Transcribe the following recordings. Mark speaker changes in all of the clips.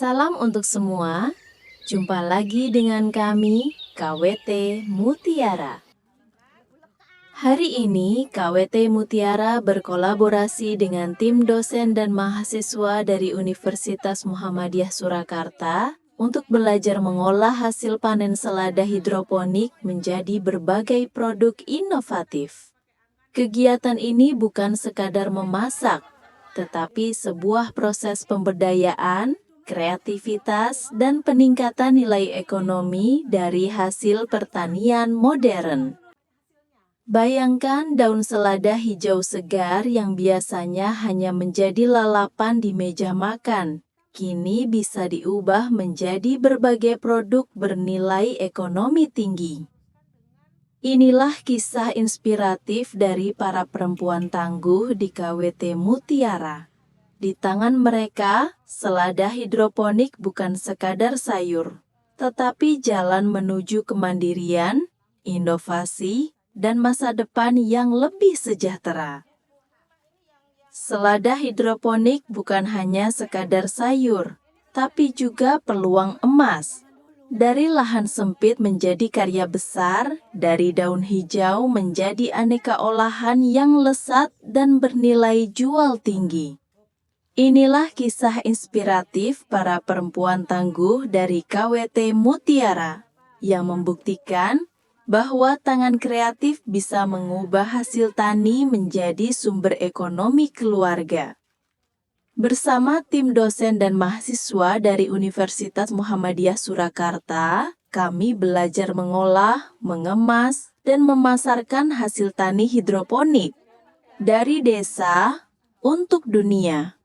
Speaker 1: Salam untuk semua. Jumpa lagi dengan kami, KWT Mutiara. Hari ini, KWT Mutiara berkolaborasi dengan tim dosen dan mahasiswa dari Universitas Muhammadiyah Surakarta untuk belajar mengolah hasil panen selada hidroponik menjadi berbagai produk inovatif. Kegiatan ini bukan sekadar memasak, tetapi sebuah proses pemberdayaan, kreativitas, dan peningkatan nilai ekonomi dari hasil pertanian modern. Bayangkan daun selada hijau segar yang biasanya hanya menjadi lalapan di meja makan, kini bisa diubah menjadi berbagai produk bernilai ekonomi tinggi. Inilah kisah inspiratif dari para perempuan tangguh di KWT Mutiara. Di tangan mereka, selada hidroponik bukan sekadar sayur, tetapi jalan menuju kemandirian, inovasi, dan masa depan yang lebih sejahtera. Selada hidroponik bukan hanya sekadar sayur, tapi juga peluang emas. Dari lahan sempit menjadi karya besar, dari daun hijau menjadi aneka olahan yang lesat dan bernilai jual tinggi. Inilah kisah inspiratif para perempuan tangguh dari KWT Mutiara yang membuktikan bahwa tangan kreatif bisa mengubah hasil tani menjadi sumber ekonomi keluarga. Bersama tim dosen dan mahasiswa dari Universitas Muhammadiyah Surakarta, kami belajar mengolah, mengemas, dan memasarkan hasil tani hidroponik dari desa untuk dunia.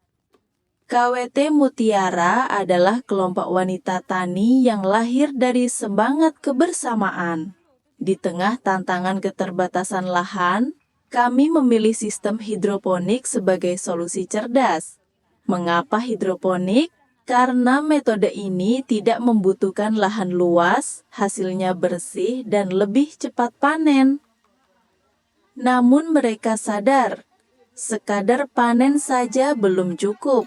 Speaker 1: KWT Mutiara adalah kelompok wanita tani yang lahir dari semangat kebersamaan. Di tengah tantangan keterbatasan lahan, kami memilih sistem hidroponik sebagai solusi cerdas. Mengapa hidroponik? Karena metode ini tidak membutuhkan lahan luas, hasilnya bersih dan lebih cepat panen. Namun mereka sadar, sekadar panen saja belum cukup.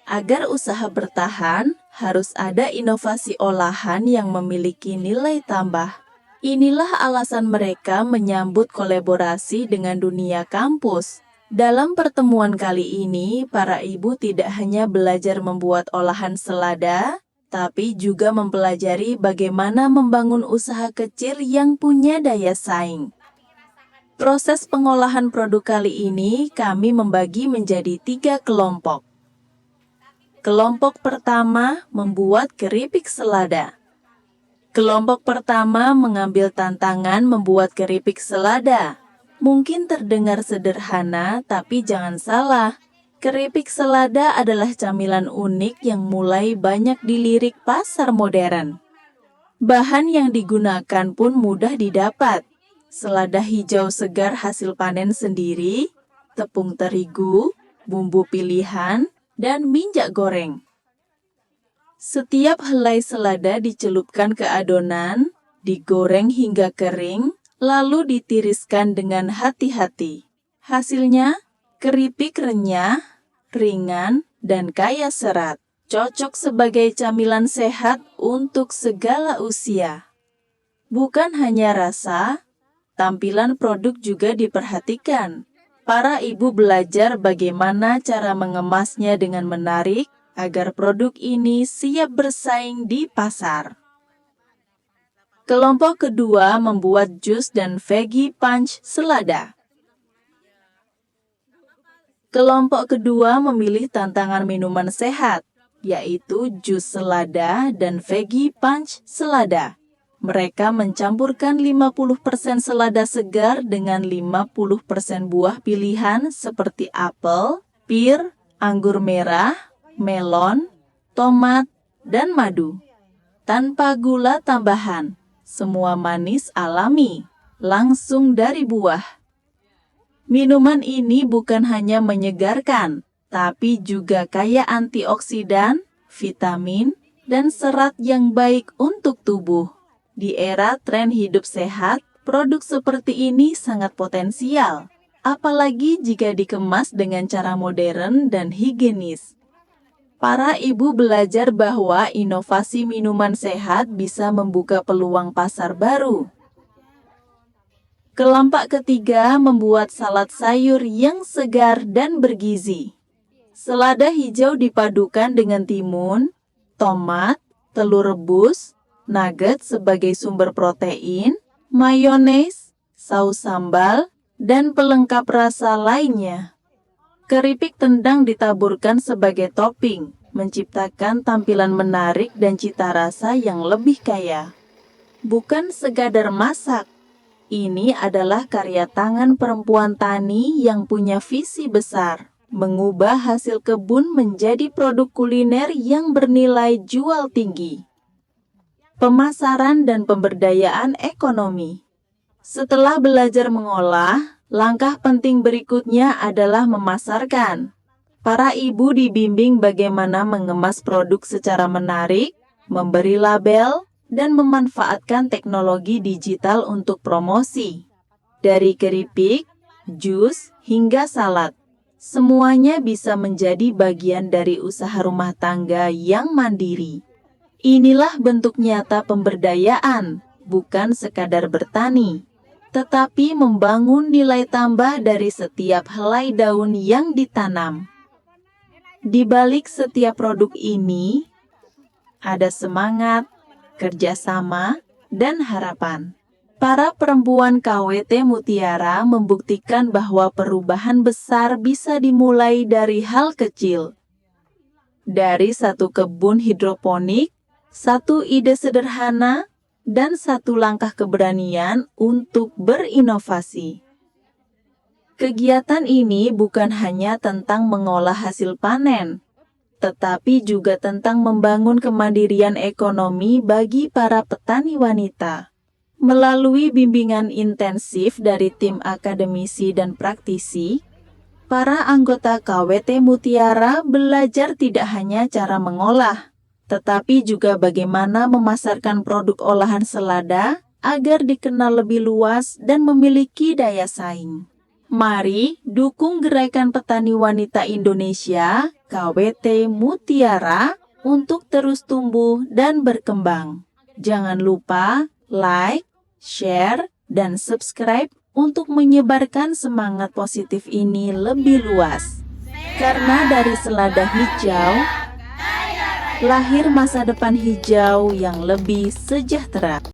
Speaker 1: Agar usaha bertahan, harus ada inovasi olahan yang memiliki nilai tambah. Inilah alasan mereka menyambut kolaborasi dengan dunia kampus. Dalam pertemuan kali ini, para ibu tidak hanya belajar membuat olahan selada, tapi juga mempelajari bagaimana membangun usaha kecil yang punya daya saing. Proses pengolahan produk kali ini kami membagi menjadi 3 kelompok. Kelompok pertama membuat keripik selada. Kelompok pertama mengambil tantangan membuat keripik selada. Mungkin terdengar sederhana, tapi jangan salah. Keripik selada adalah camilan unik yang mulai banyak dilirik pasar modern. Bahan yang digunakan pun mudah didapat. Selada hijau segar hasil panen sendiri, tepung terigu, bumbu pilihan, dan minyak goreng. Setiap helai selada dicelupkan ke adonan, digoreng hingga kering, lalu ditiriskan dengan hati-hati. Hasilnya, keripik renyah, ringan, dan kaya serat. Cocok sebagai camilan sehat untuk segala usia. Bukan hanya rasa, tampilan produk juga diperhatikan. Para ibu belajar bagaimana cara mengemasnya dengan menarik agar produk ini siap bersaing di pasar. Kelompok kedua membuat jus dan veggie punch selada. Kelompok kedua memilih tantangan minuman sehat, yaitu jus selada dan veggie punch selada. Mereka mencampurkan 50% selada segar dengan 50% buah pilihan seperti apel, pir, anggur merah, melon, tomat, dan madu. Tanpa gula tambahan, semua manis alami, langsung dari buah. Minuman ini bukan hanya menyegarkan, tapi juga kaya antioksidan, vitamin, dan serat yang baik untuk tubuh. Di era tren hidup sehat, produk seperti ini sangat potensial, apalagi jika dikemas dengan cara modern dan higienis. Para ibu belajar bahwa inovasi minuman sehat bisa membuka peluang pasar baru. Kelompok ketiga membuat salad sayur yang segar dan bergizi. Selada hijau dipadukan dengan timun, tomat, telur rebus, nugget sebagai sumber protein, mayones, saus sambal, dan pelengkap rasa lainnya. Keripik tendang ditaburkan sebagai topping, menciptakan tampilan menarik dan cita rasa yang lebih kaya. Bukan sekadar masak, ini adalah karya tangan perempuan tani yang punya visi besar, mengubah hasil kebun menjadi produk kuliner yang bernilai jual tinggi. Pemasaran dan pemberdayaan ekonomi. Setelah belajar mengolah, langkah penting berikutnya adalah memasarkan. Para ibu dibimbing bagaimana mengemas produk secara menarik, memberi label, dan memanfaatkan teknologi digital untuk promosi. Dari keripik, jus, hingga salad, semuanya bisa menjadi bagian dari usaha rumah tangga yang mandiri. Inilah bentuk nyata pemberdayaan, bukan sekadar bertani, tetapi membangun nilai tambah dari setiap helai daun yang ditanam. Di balik setiap produk ini, ada semangat, kerjasama, dan harapan. Para perempuan KWT Mutiara membuktikan bahwa perubahan besar bisa dimulai dari hal kecil. Dari satu kebun hidroponik, satu ide sederhana, dan satu langkah keberanian untuk berinovasi. Kegiatan ini bukan hanya tentang mengolah hasil panen, tetapi juga tentang membangun kemandirian ekonomi bagi para petani wanita. Melalui bimbingan intensif dari tim akademisi dan praktisi, para anggota KWT Mutiara belajar tidak hanya cara mengolah, tetapi juga bagaimana memasarkan produk olahan selada agar dikenal lebih luas dan memiliki daya saing. Mari dukung Gerakan Petani Wanita Indonesia, KWT Mutiara, untuk terus tumbuh dan berkembang. Jangan lupa like, share, dan subscribe untuk menyebarkan semangat positif ini lebih luas. Karena dari selada hijau, lahir masa depan hijau yang lebih sejahtera.